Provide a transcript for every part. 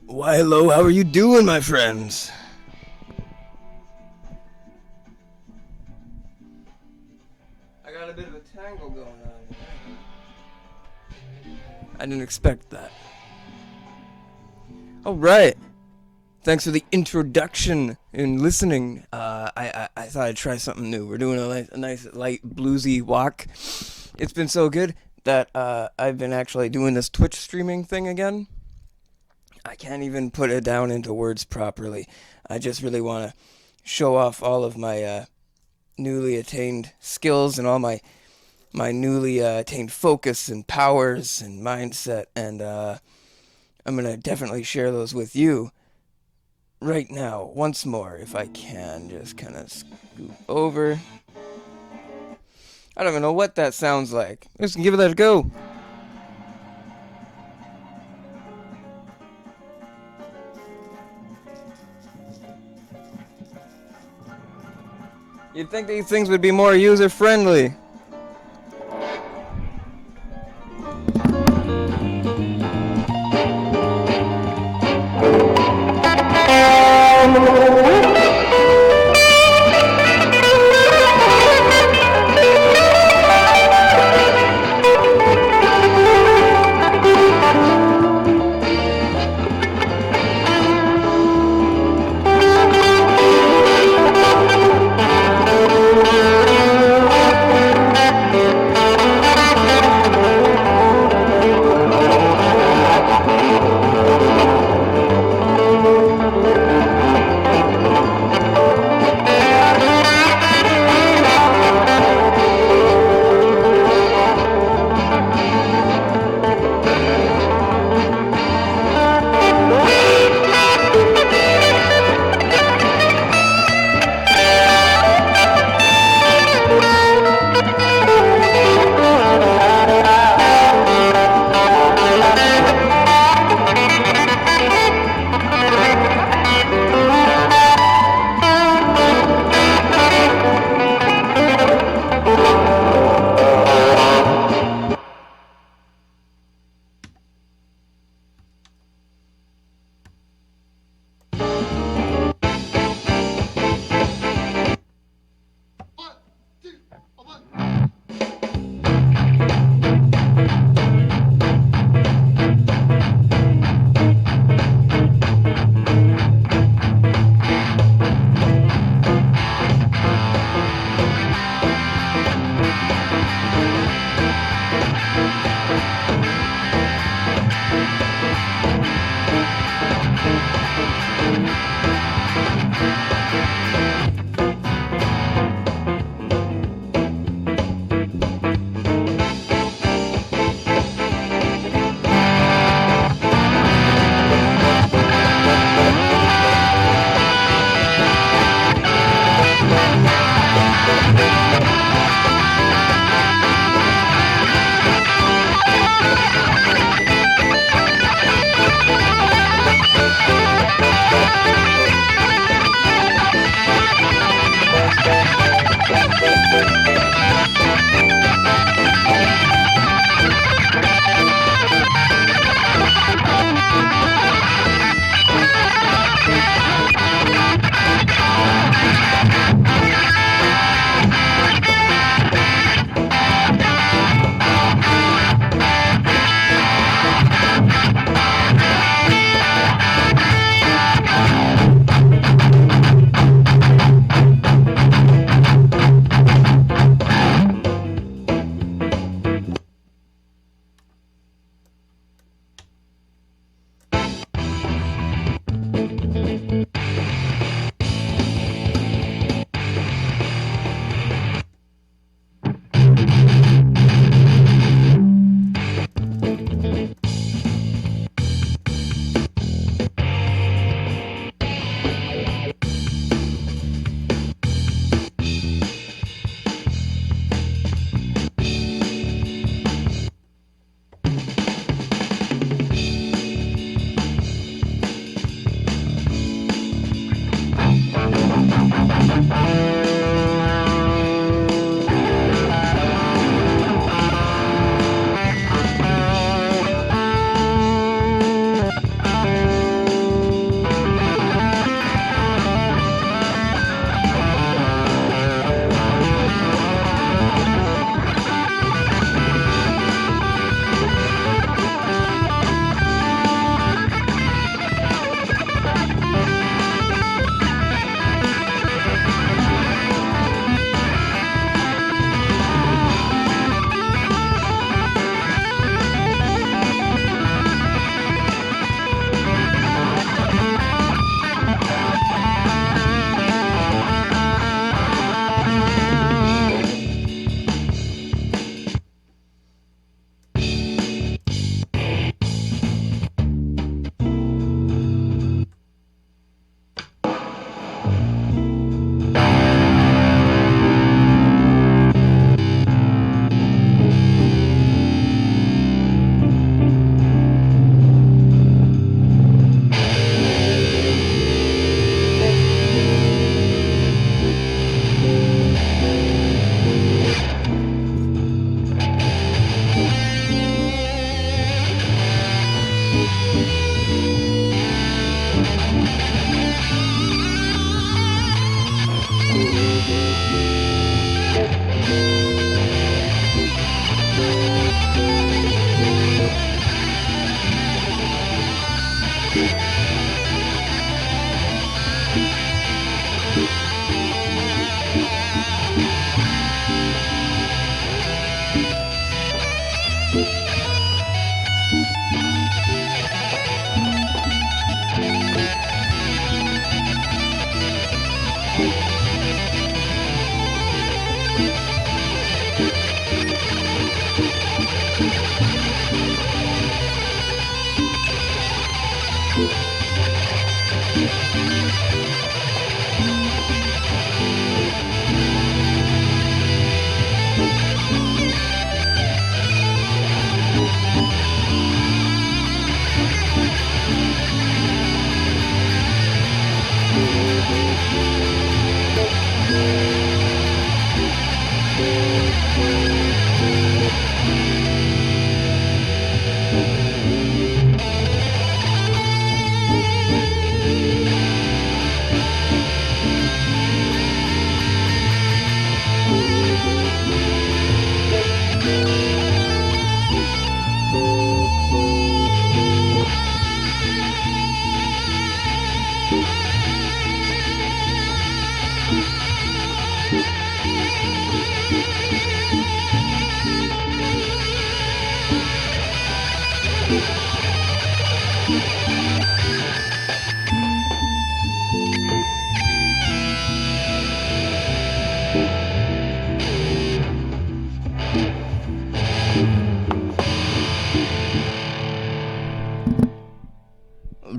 Why, hello, how are you doing, my friends? I got a bit of a tangle going on here. I didn't expect that. Alright. Thanks for the introduction and listening. I thought I'd try something new. We're doing a nice light bluesy walk. It's been so good that I've been actually doing this Twitch streaming thing again. I can't even put it down into words properly. I just really want to show off all of my newly attained skills and all my newly attained focus and powers and mindset, and I'm going to definitely share those with you right now, once more, if I can. Just kind of scoop over. I don't even know what that sounds like. Let's give it a go. You'd think these things would be more user-friendly.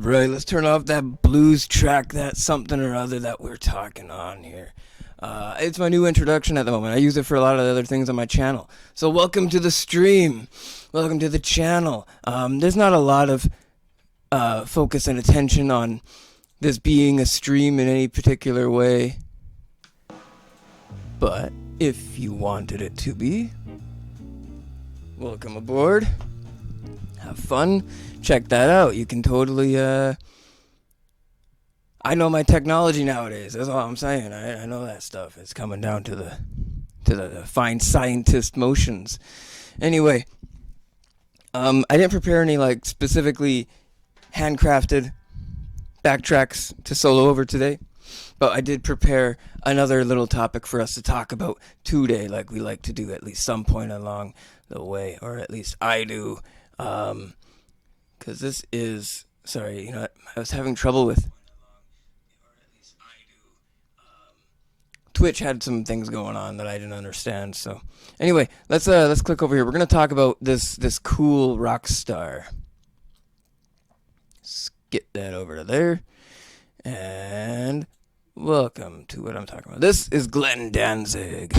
Right, let's turn off that blues track, that something or other that we're talking on here. It's my new introduction at the moment. I use it for a lot of the other things on my channel. So welcome to the stream. Welcome to the channel. There's not a lot of focus and attention on this being a stream in any particular way. But if you wanted it to be, welcome aboard. Have fun. Check that out. You can totally, I know my technology nowadays. That's all I'm saying. I know that stuff. It's coming down to the fine scientist motions. Anyway, I didn't prepare any, like, specifically handcrafted backtracks to solo over today. But I did prepare another little topic for us to talk about today, like we like to do at least some point along the way. Or at least I do. Because this is, sorry, you know what, I was having trouble with, Twitch had some things going on that I didn't understand. So anyway, let's click over here. We're gonna talk about this cool rock star. Let's get that over to there, and welcome to what I'm talking about. This is Glenn Danzig.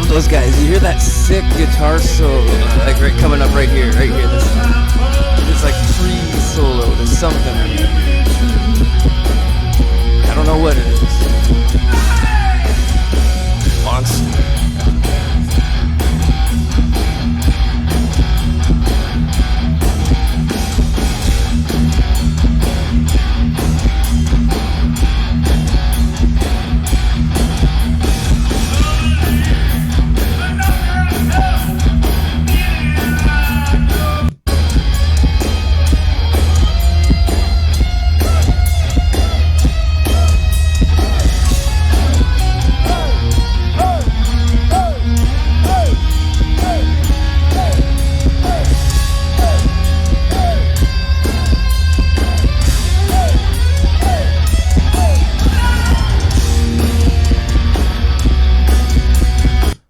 Those guys, you hear that sick guitar solo, like right coming up right here. This like free solo to something. I don't know what it is. Monster.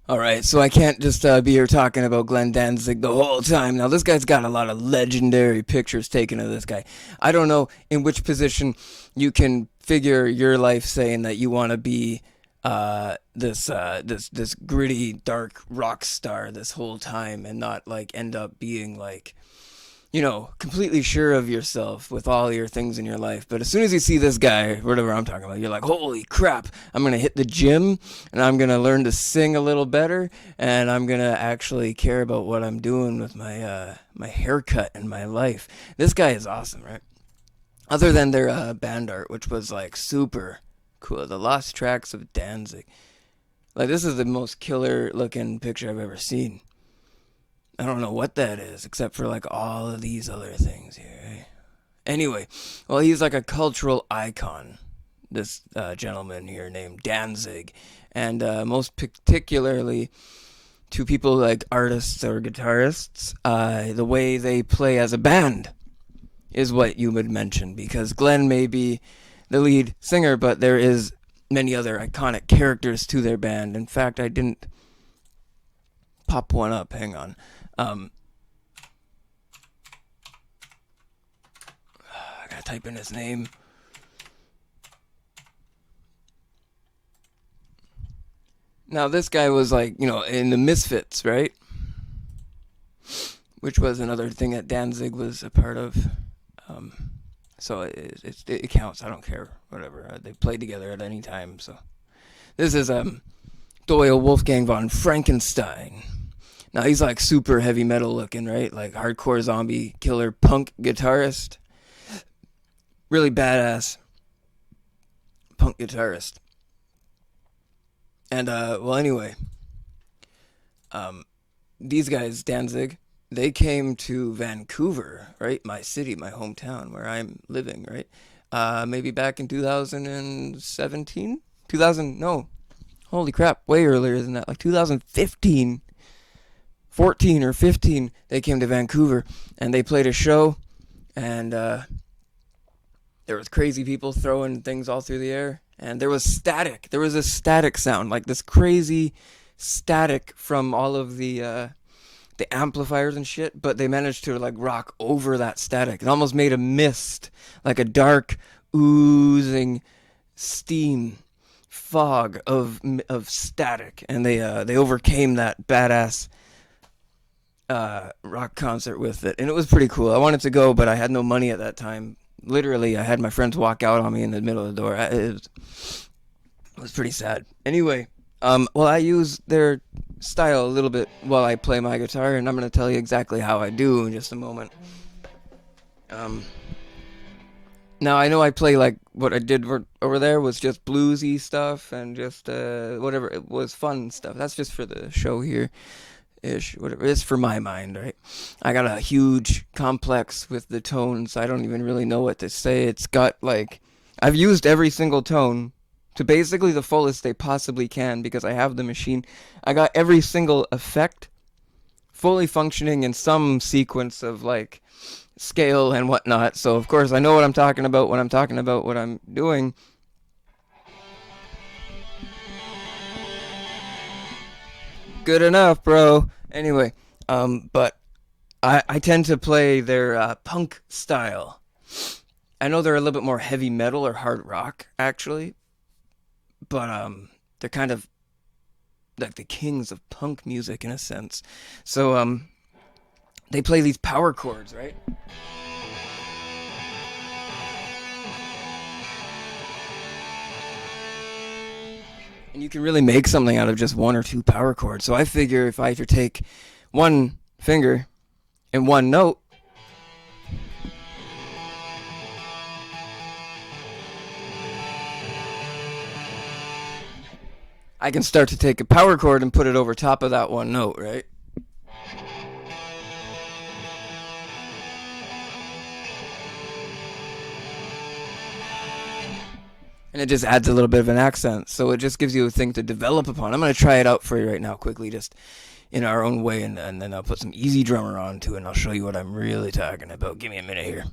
Alright, so I can't just be here talking about Glenn Danzig the whole time. Now, this guy's got a lot of legendary pictures taken of this guy. I don't know in which position you can figure your life saying that you want to be this gritty dark rock star this whole time, and not like end up being like, completely sure of yourself with all your things in your life. But as soon as you see this guy, whatever I'm talking about, you're like, holy crap, I'm going to hit the gym and I'm going to learn to sing a little better, and I'm going to actually care about what I'm doing with my haircut and my life. This guy is awesome, right? Other than their band art, which was like super cool. The Lost Tracks of Danzig. Like, this is the most killer looking picture I've ever seen. I don't know what that is, except for like all of these other things here. Right? Anyway, well, he's like a cultural icon, this gentleman here named Danzig. And most particularly to people like artists or guitarists, the way they play as a band is what you would mention. Because Glenn may be the lead singer, but there is many other iconic characters to their band. In fact, I didn't pop one up. Hang on. I gotta type in his name. Now, this guy was like, in the Misfits, right? Which was another thing that Danzig was a part of. So it counts. I don't care. Whatever. They played together at any time. So this is Doyle Wolfgang von Frankenstein. Now, he's like super heavy metal looking, right? Like hardcore zombie killer punk guitarist. Really badass punk guitarist. And, well, anyway. These guys, Danzig, they came to Vancouver, right? My city, my hometown, where I'm living, right? Maybe back in 2017? No. Holy crap, way earlier than that. Like 2015. 14 or 15, they came to Vancouver, and they played a show, and there was crazy people throwing things all through the air, and there was static. There was a static sound, like this crazy static from all of the amplifiers and shit, but they managed to like rock over that static. It almost made a mist, like a dark, oozing steam fog of static, and they overcame that badass rock concert with it, and it was pretty cool. I wanted to go, but I had no money at that time. Literally, I had my friends walk out on me in the middle of the door. It was pretty sad. Anyway, well, I use their style a little bit while I play my guitar, and I'm going to tell you exactly how I do in just a moment. Now, I know I play like what I did over there was just bluesy stuff and just whatever. It was fun stuff. That's just for the show here. Ish, whatever. It's for my mind, right? I got a huge complex with the tones. I don't even really know what to say. It's got like, I've used every single tone to basically the fullest they possibly can because I have the machine. I got every single effect fully functioning in some sequence of like scale and whatnot. So of course I know what I'm talking about when I'm talking about what I'm doing. Good enough, bro. Anyway, but I tend to play their punk style. I know they're a little bit more heavy metal or hard rock, actually, but they're kind of like the kings of punk music in a sense. So they play these power chords, right? And you can really make something out of just one or two power chords. So I figure if I could take one finger and one note, I can start to take a power chord and put it over top of that one note, right? And it just adds a little bit of an accent. So it just gives you a thing to develop upon. I'm going to try it out for you right now quickly, just in our own way, and then I'll put some easy drummer onto it, and I'll show you what I'm really talking about. Give me a minute here.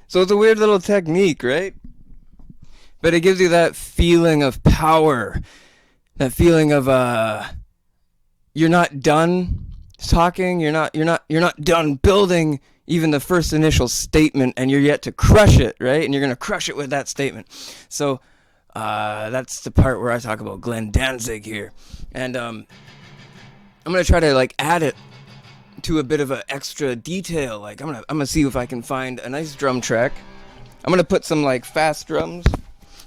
So it's a weird little technique, right? But it gives you that feeling of power, that feeling of you're not done talking, you're not done building even the first initial statement, and you're yet to crush it, right? And you're gonna crush it with that statement. So that's the part where I talk about Glenn Danzig here, and I'm gonna try to like add it to a bit of an extra detail. Like I'm gonna see if I can find a nice drum track. I'm gonna put some like fast drums,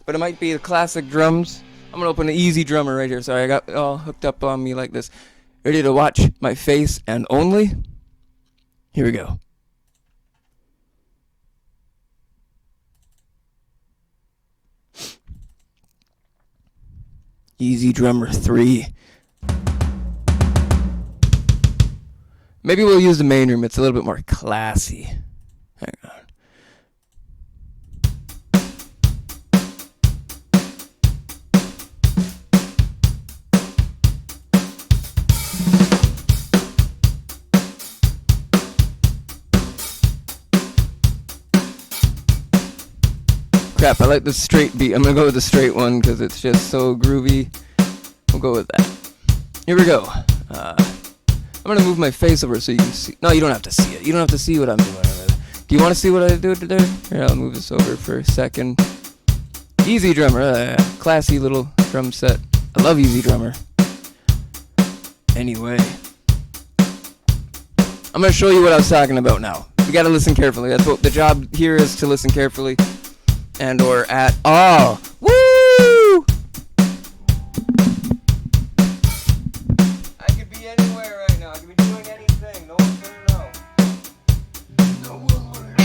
but it might be the classic drums. I'm gonna open an easy drummer right here. Sorry, I got it all hooked up on me like this. Ready to watch my face and only? Here we go. Easy drummer 3. Maybe we'll use the main room. It's a little bit more classy. Hang on. Crap, I like the straight beat. I'm gonna go with the straight one because it's just so groovy. We'll go with that. Here we go. I'm gonna move my face over so you can see. No, you don't have to see it. You don't have to see what I'm doing. Do you want to see what I do there? Here, I'll move this over for a second. Easy drummer. Classy little drum set. I love Easy Drummer. Anyway, I'm gonna show you what I was talking about now. You gotta listen carefully. That's what the job here is, to listen carefully. And or at all. Woo! I could be anywhere right now. I could be doing anything. No one's gonna know. No one will hear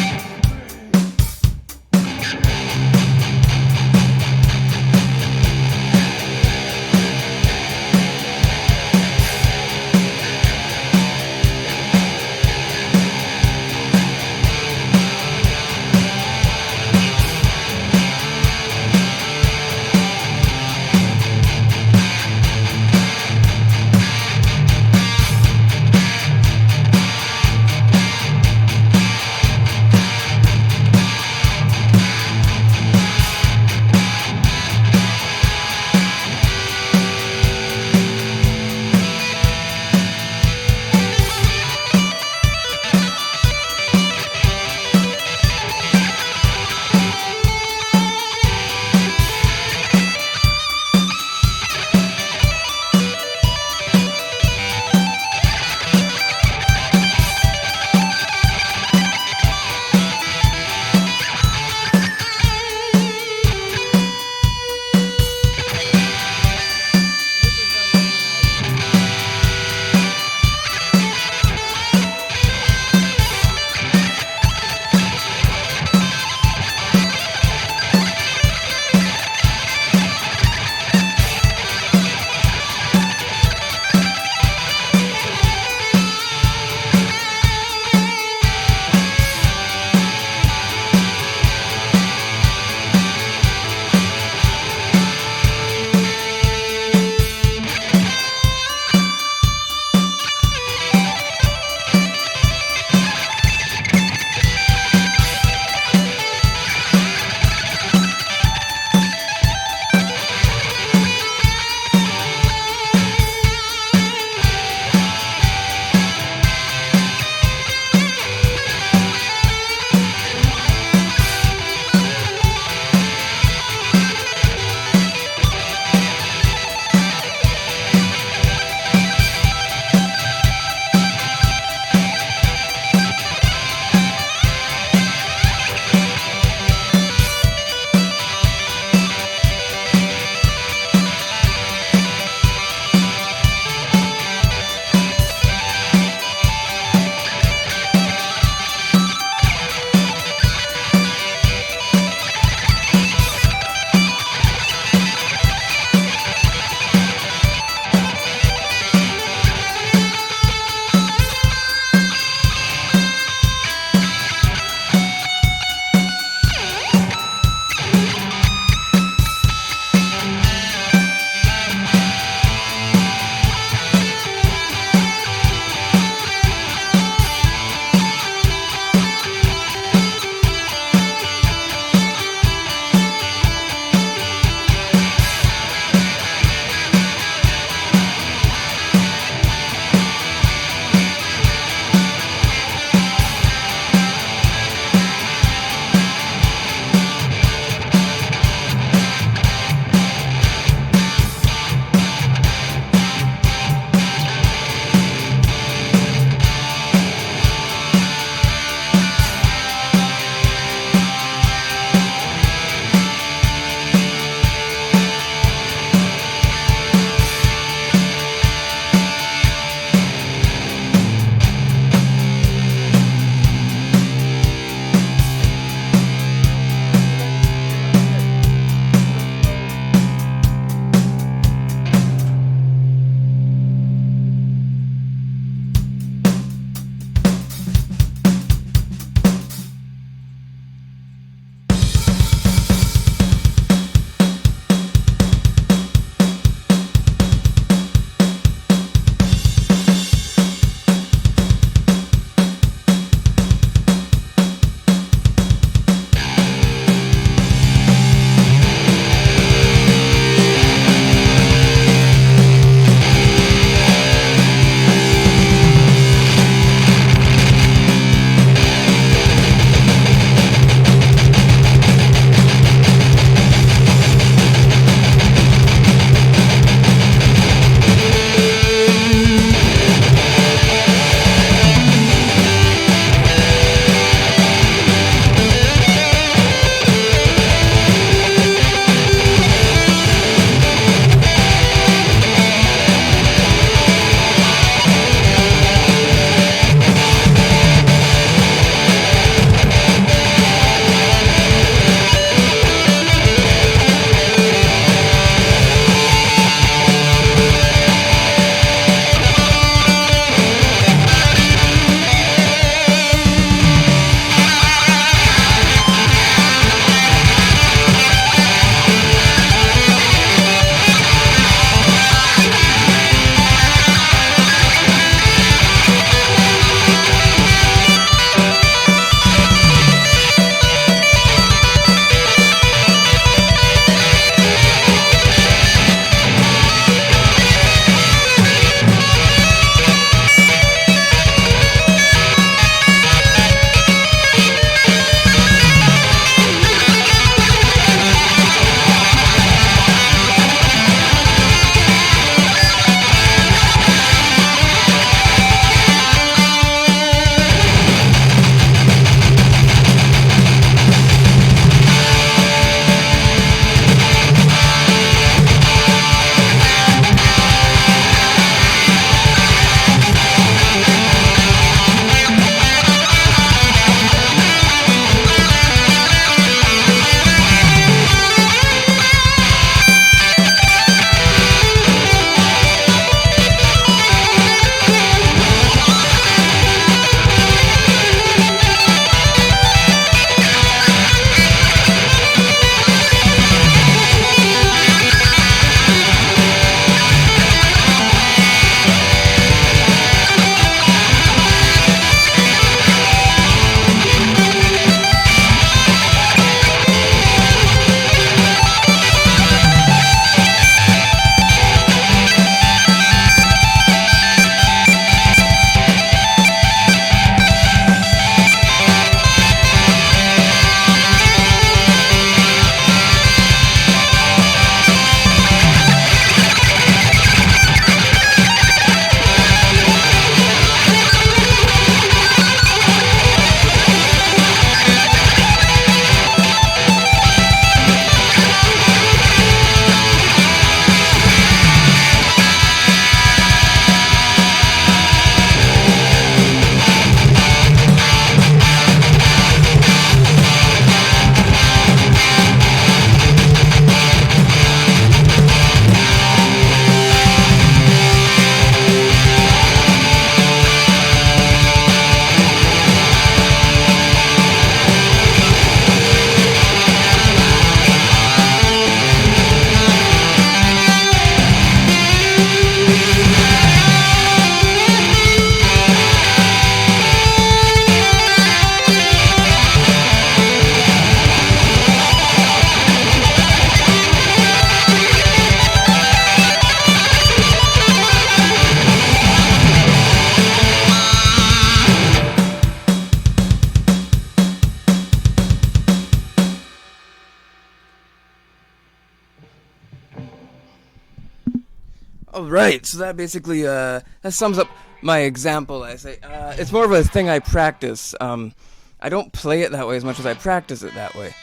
All right, so that basically that sums up my example. I say it's more of a thing I practice. I don't play it that way as much as I practice it that way,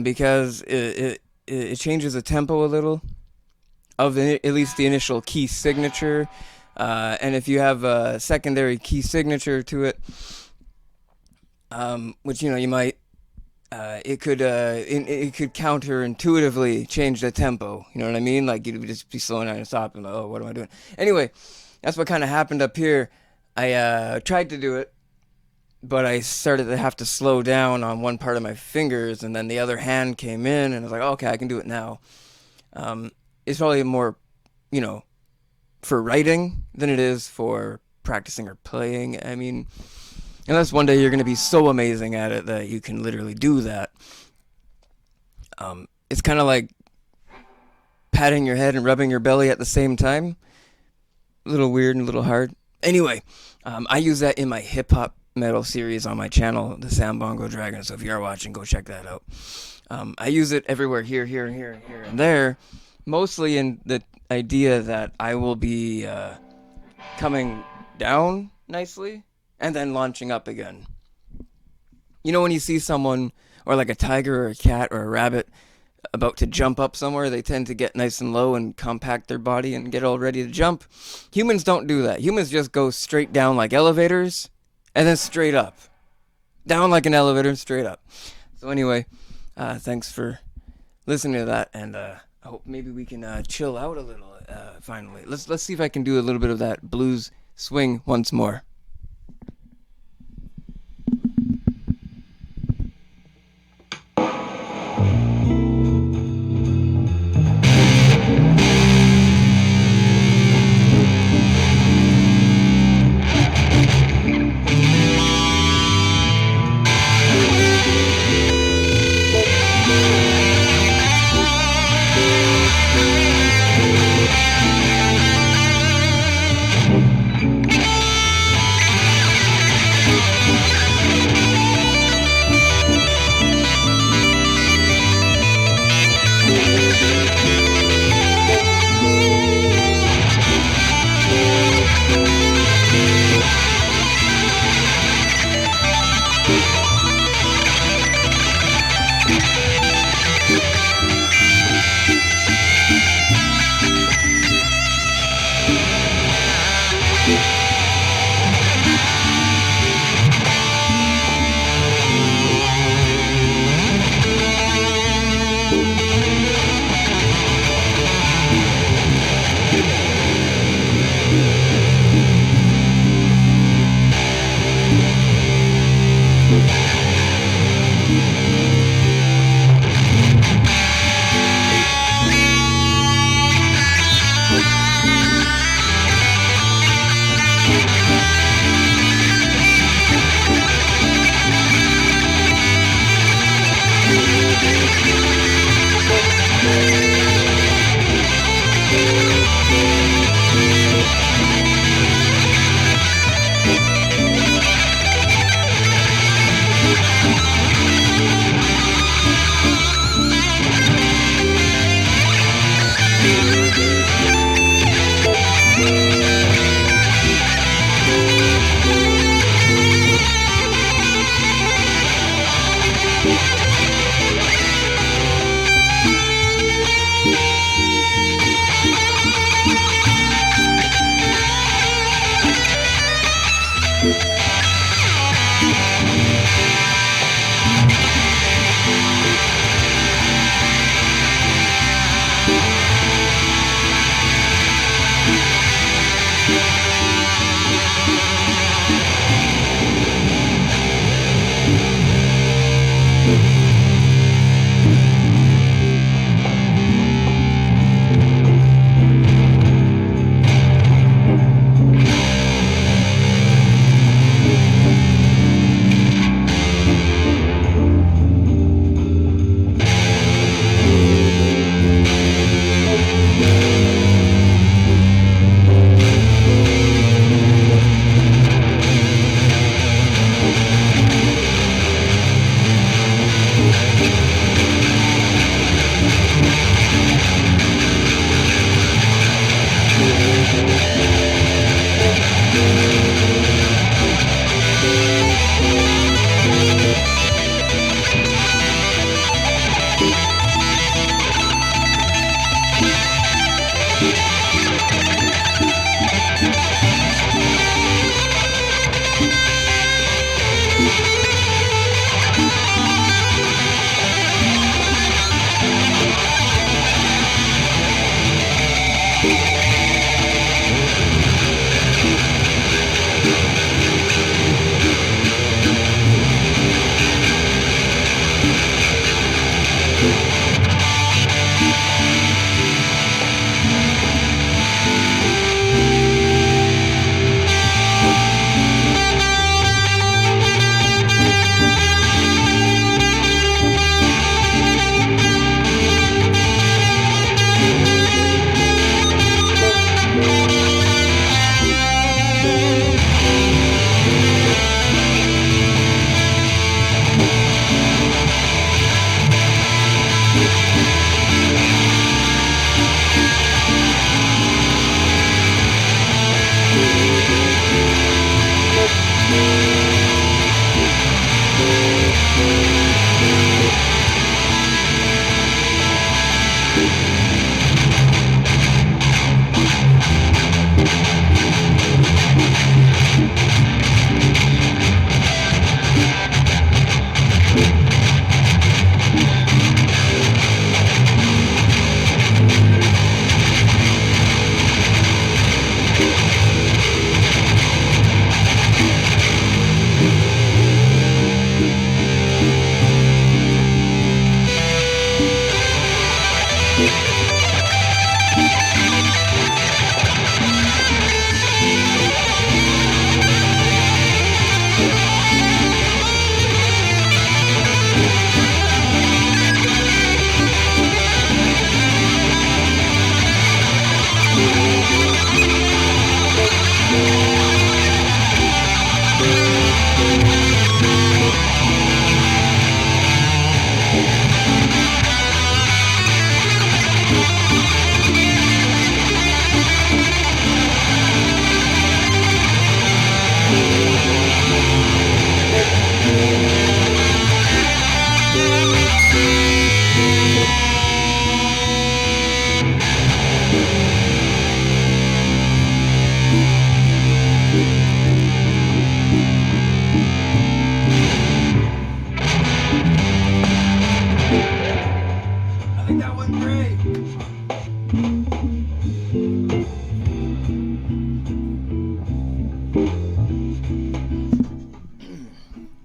because it changes the tempo a little of at least the initial key signature, and if you have a secondary key signature to it, which you might. It could counterintuitively change the tempo. You know what I mean? Like you'd just be slowing down and stopping. Like, oh, what am I doing? Anyway, that's what kind of happened up here. I tried to do it, but I started to have to slow down on one part of my fingers, and then the other hand came in, and I was like, oh, okay, I can do it now. It's probably more, for writing than it is for practicing or playing. I mean, unless one day you're going to be so amazing at it that you can literally do that. It's kind of like patting your head and rubbing your belly at the same time. A little weird and a little hard. Anyway, I use that in my hip-hop metal series on my channel, the Sambongo Dragon. So if you are watching, go check that out. I use it everywhere, here, and there. Mostly in the idea that I will be coming down nicely and then launching up again. When you see someone, or like a tiger or a cat or a rabbit, about to jump up somewhere, they tend to get nice and low and compact their body and get all ready to jump. Humans don't do that. Humans just go straight down like elevators, and then straight up. Down like an elevator, straight up. So anyway, thanks for listening to that, and I hope maybe we can chill out a little finally. Let's see if I can do a little bit of that blues swing once more.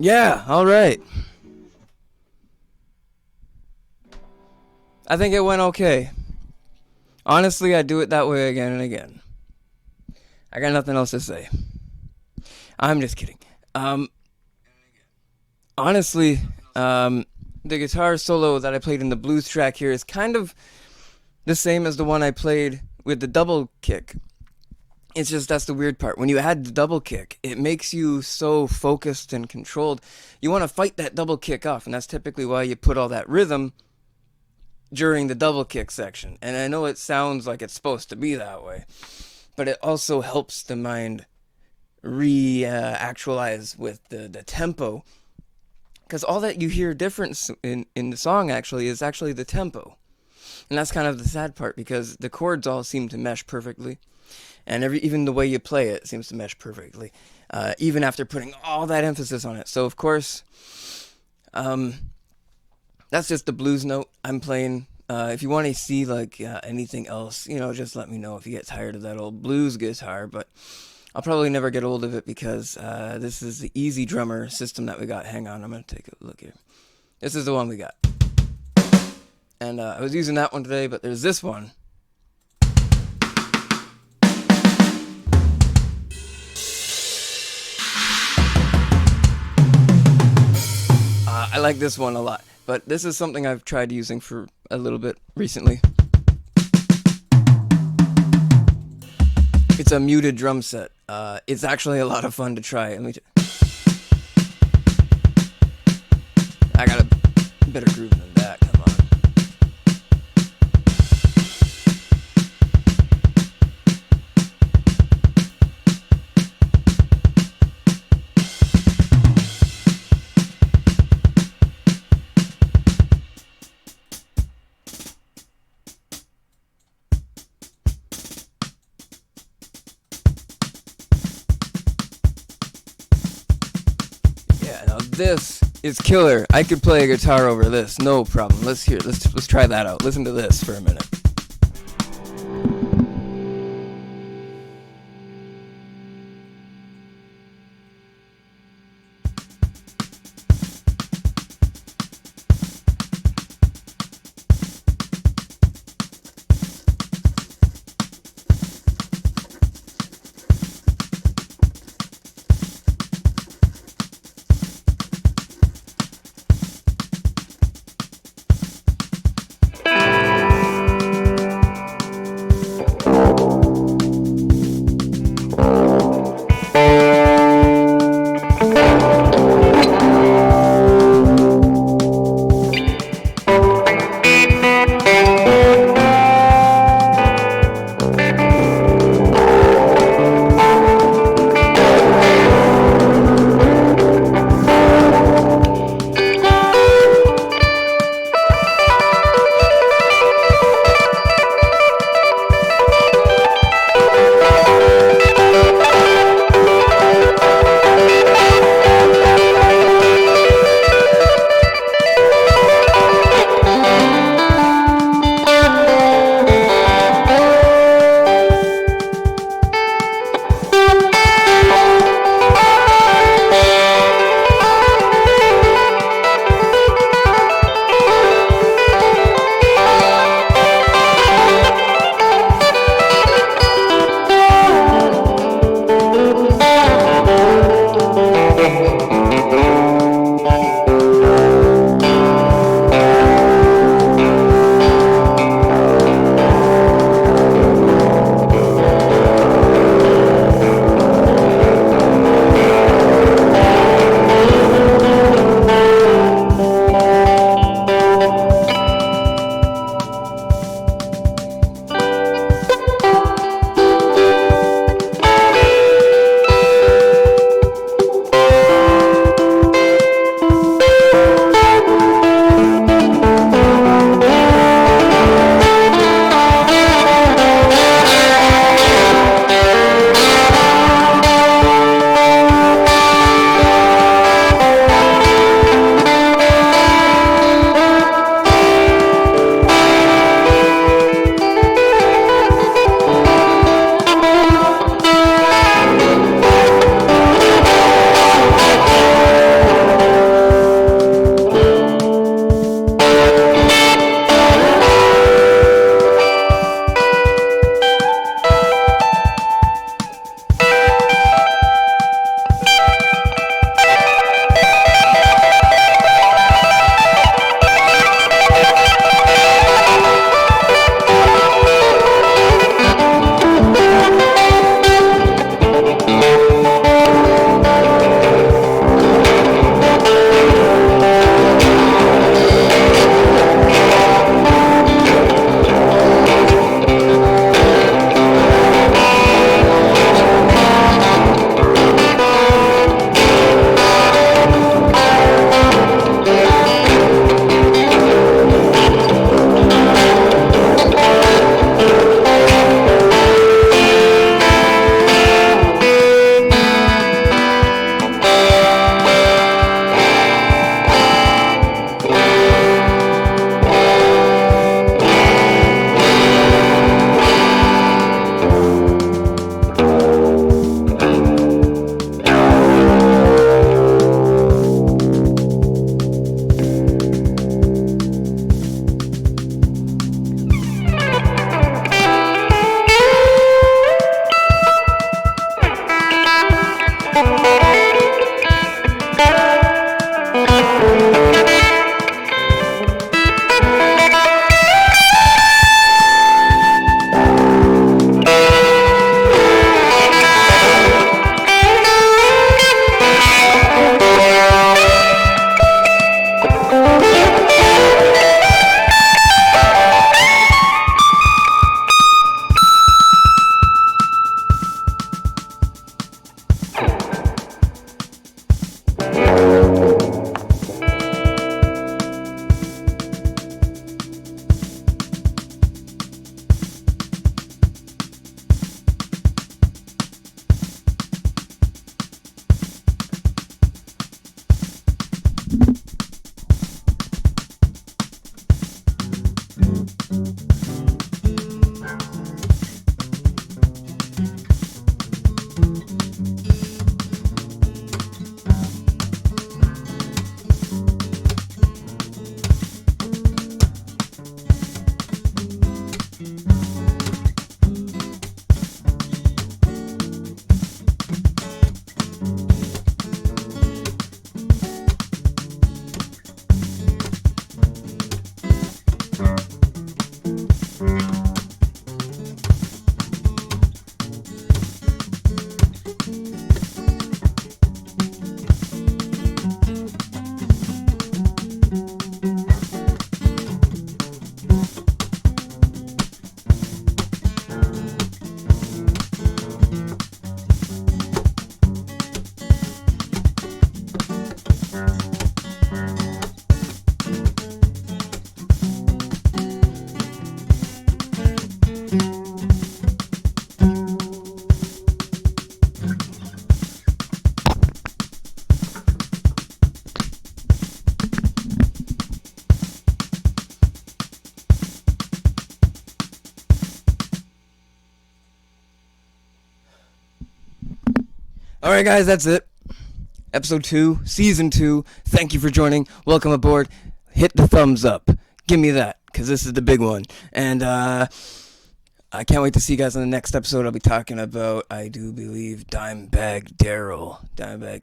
Yeah, all right. I think it went okay. Honestly, I'd do it that way again and again. I got nothing else to say. I'm just kidding. Um, honestly, the guitar solo that I played in the blues track here is kind of the same as the one I played with the double kick. It's just that's the weird part. When you add the double kick, it makes you so focused and controlled. You want to fight that double kick off, and that's typically why you put all that rhythm during the double kick section. And I know it sounds like it's supposed to be that way, but it also helps the mind re-actualize with the tempo. Because all that you hear difference in the song actually is actually the tempo. And that's kind of the sad part, because the chords all seem to mesh perfectly. And even the way you play it seems to mesh perfectly, even after putting all that emphasis on it. So, of course, that's just the blues note I'm playing. If you want to see like anything else, just let me know if you get tired of that old blues guitar. But I'll probably never get old of it, because this is the easy drummer system that we got. Hang on, I'm going to take a look here. This is the one we got. And I was using that one today, but there's this one. I like this one a lot, but this is something I've tried using for a little bit recently. It's a muted drum set. It's actually a lot of fun to try. I got a better groove than that. Come on. This is killer. I could play a guitar over this, no problem. Let's try that out. Listen to this for a minute. Alright, guys, that's it. Episode 2, Season 2. Thank you for joining. Welcome aboard. Hit the thumbs up. Give me that, because this is the big one. And I can't wait to see you guys on the next episode. I'll be talking about, I do believe, Dimebag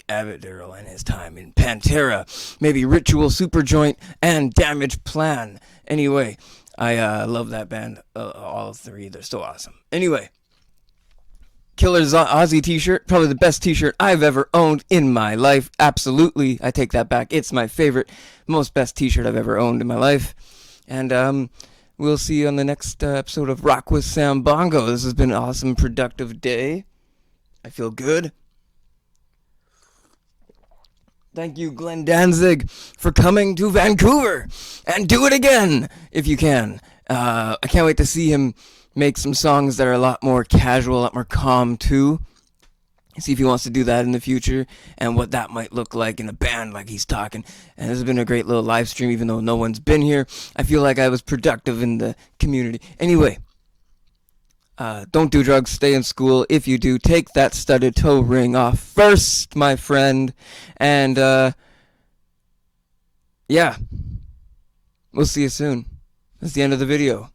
Abbott Darrell, and his time in Pantera. Maybe Ritual, Superjoint, and Damage Plan. Anyway, I love that band. All three, they're so awesome. Anyway, Killer's Aussie t-shirt, probably the best t-shirt I've ever owned in my life. Absolutely, I take that back. It's my favorite, most best t-shirt I've ever owned in my life. And we'll see you on the next episode of Rock with Sambongo. This has been an awesome, productive day. I feel good. Thank you, Glenn Danzig, for coming to Vancouver. And do it again, if you can. I can't wait to see him make some songs that are a lot more casual, a lot more calm, too. See if he wants to do that in the future, and what that might look like in a band like he's talking. And this has been a great little live stream, even though no one's been here. I feel like I was productive in the community. Anyway, don't do drugs, stay in school. If you do, take that studded toe ring off first, my friend. And, yeah. We'll see you soon. That's the end of the video.